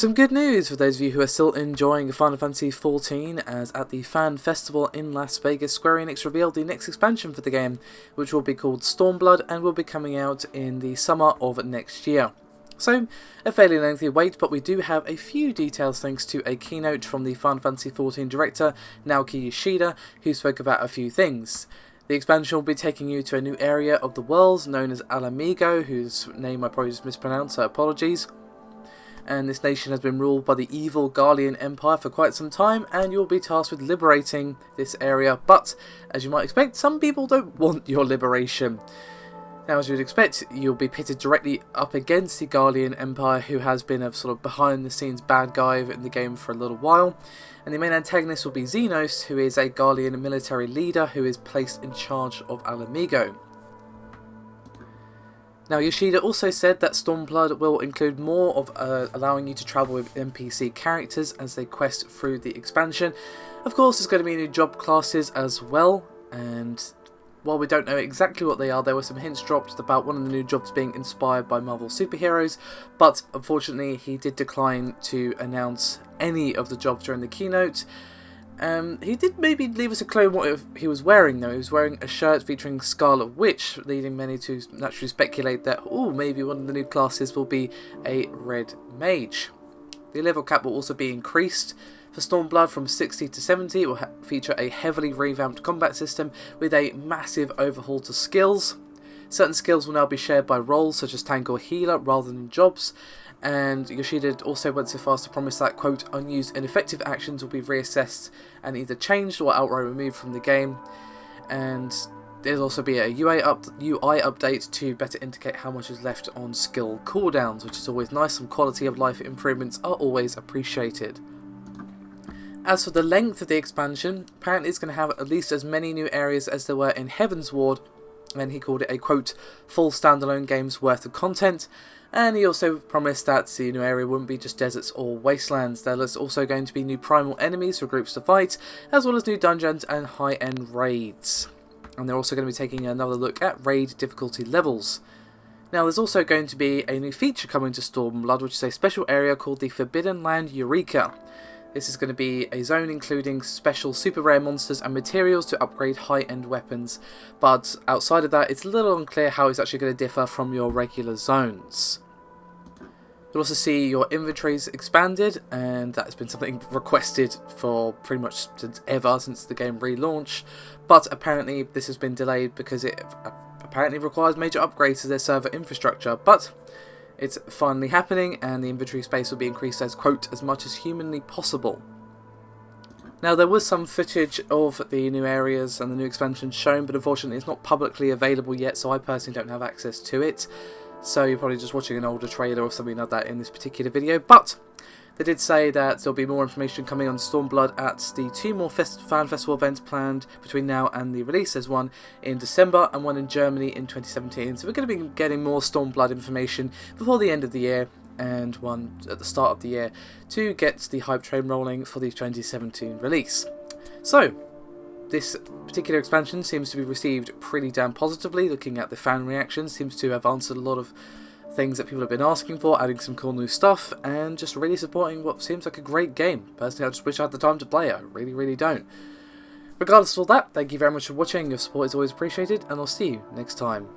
Some good news for those of you who are still enjoying Final Fantasy XIV, as at the Fan Festival in Las Vegas, Square Enix revealed the next expansion for the game, which will be called Stormblood and will be coming out in the summer of next year. So, a fairly lengthy wait, but we do have a few details thanks to a keynote from the Final Fantasy XIV director, Naoki Yoshida, who spoke about a few things. The expansion will be taking you to a new area of the world known as Alamigo, whose name I probably just mispronounced, so apologies. And this nation has been ruled by the evil Garlean Empire for quite some time, and you'll be tasked with liberating this area, but as you might expect, some people don't want your liberation. Now, as you would expect, you'll be pitted directly up against the Garlean Empire, who has been a sort of behind the scenes bad guy in the game for a little while, and the main antagonist will be Xenos, who is a Garlean military leader who is placed in charge of Alamigo. Now, Yoshida also said that Stormblood will include more of allowing you to travel with NPC characters as they quest through the expansion. Of course, there's going to be new job classes as well, and while we don't know exactly what they are, there were some hints dropped about one of the new jobs being inspired by Marvel superheroes, but unfortunately he did decline to announce any of the jobs during the keynote. He did maybe leave us a clue what he was wearing though. He was wearing a shirt featuring Scarlet Witch, leading many to naturally speculate that, maybe one of the new classes will be a red mage. The level cap will also be increased for Stormblood from 60 to 70. It will feature a heavily revamped combat system with a massive overhaul to skills. Certain skills will now be shared by roles such as tank or healer rather than jobs. And Yoshida also went so far as to promise that, quote, unused ineffective actions will be reassessed and either changed or outright removed from the game. And there'll also be a UI update to better indicate how much is left on skill cooldowns, which is always nice. Some quality of life improvements are always appreciated. As for the length of the expansion, apparently it's going to have at least as many new areas as there were in Heaven's Ward, and he called it a, quote, full standalone game's worth of content. And he also promised that the new area wouldn't be just deserts or wastelands. There's also going to be new primal enemies for groups to fight, as well as new dungeons and high-end raids. And they're also going to be taking another look at raid difficulty levels. Now, there's also going to be a new feature coming to Stormblood, which is a special area called the Forbidden Land Eureka. This is going to be a zone including special super rare monsters and materials to upgrade high-end weapons, but outside of that it's a little unclear how it's actually going to differ from your regular zones. You'll also see your inventories expanded, and that's been something requested for pretty much since the game relaunched, but apparently this has been delayed because it apparently requires major upgrades to their server infrastructure, but it's finally happening, and the inventory space will be increased as, quote, as much as humanly possible. Now, there was some footage of the new areas and the new expansions shown, but unfortunately it's not publicly available yet, so I personally don't have access to it. So you're probably just watching an older trailer or something like that in this particular video, but they did say that there'll be more information coming on Stormblood at the two more Fan Festival events planned between now and the release. There's one in December and one in Germany in 2017. So we're going to be getting more Stormblood information before the end of the year, and one at the start of the year to get the hype train rolling for the 2017 release. So, this particular expansion seems to be received pretty damn positively. Looking at the fan reactions, seems to have answered a lot of things that people have been asking for, adding some cool new stuff, and just really supporting what seems like a great game. Personally, I just wish I had the time to play it. I really, really don't. Regardless of all that, thank you very much for watching. Your support is always appreciated, and I'll see you next time.